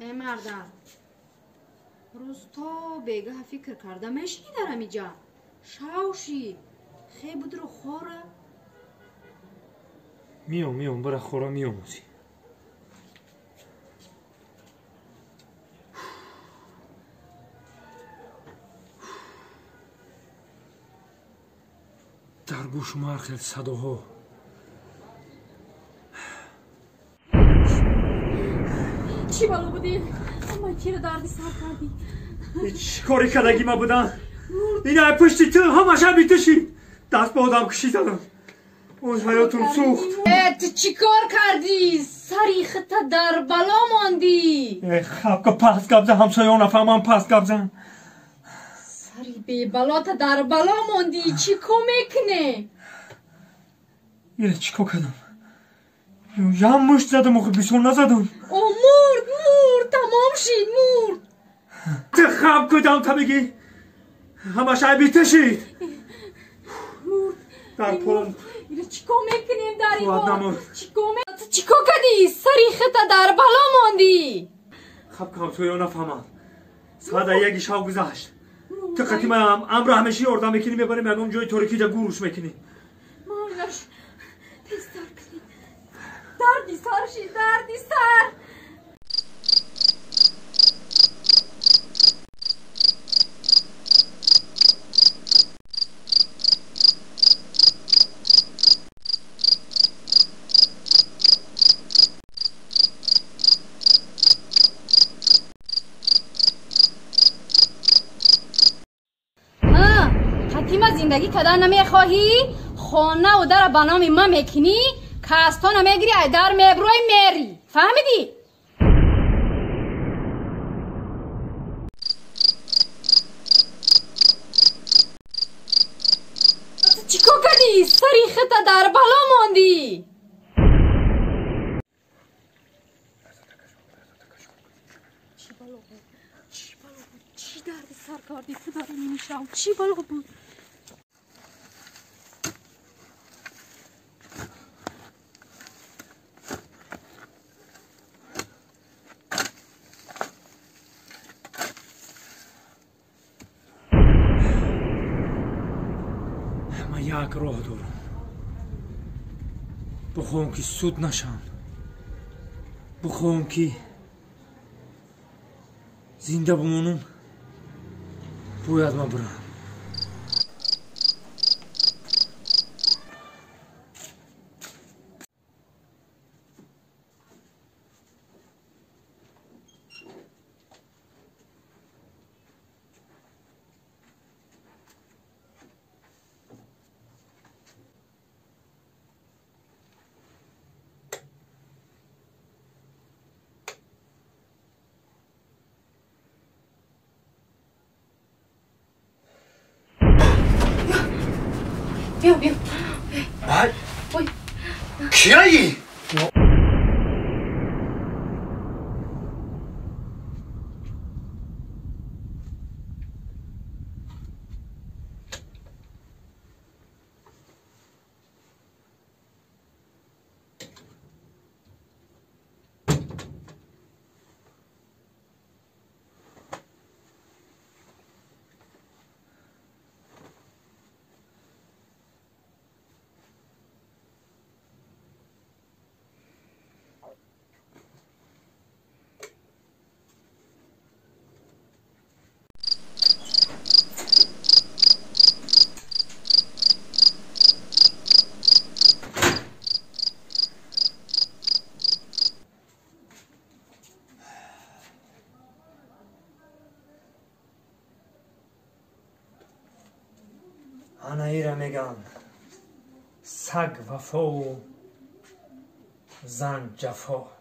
ای مردم روز تا بگه فکر کرده مشنی دارم اینجا شاوشی خیلی بود رو خوره میام برای خورا میاموزی در گوش ما خیلی صداها چی بالا بودی؟ اما کی رو دردی سر کردی؟ چی کاری کدگی ما بودن؟ اینا پشتی تو همه شب بیتشید دست به آدم کشی زدم اون حیاتون سوخت تو چی کار کردی؟ سریخت در بلا ماندی خب که پس گبزه همسایان نفهمم پس گبزن سری بی بلا تا در بلا ماندی چی کمکنه؟ یه چی که کردم؟ یه مشت زدم و بیسون نزدم مرد تمام شید مرد تو خب کدام تا بگی همه شب بیتشید در پلم چی کمکنیم در این نمون چی کردی؟ سریخت در بلا ماندی خب که همسایان نفهمم ساده یکی شب گذشت تو خطی من امرو همیشه اردم بکنی میبریم یکم جای ترکی جا گوروش میکنی مارگاش تستر کنی دردی سر شید دردی سر خطیمه زندگی کدن نمیخواهی؟ خانه و در بنام ما میکنی؟ کاستا نمیگیری در میبروی میری فهمیدی؟ چی کردی؟ سریخت در بلا ماندی چی درد سر کردی خدا رو نمیشم چی بالا بود من یک راه دارم بخوام که سود نشم بخوام که زنده بمونم باید من برم بیا وای کیایی؟ انا ایره میگم سگ وفا و زن جفا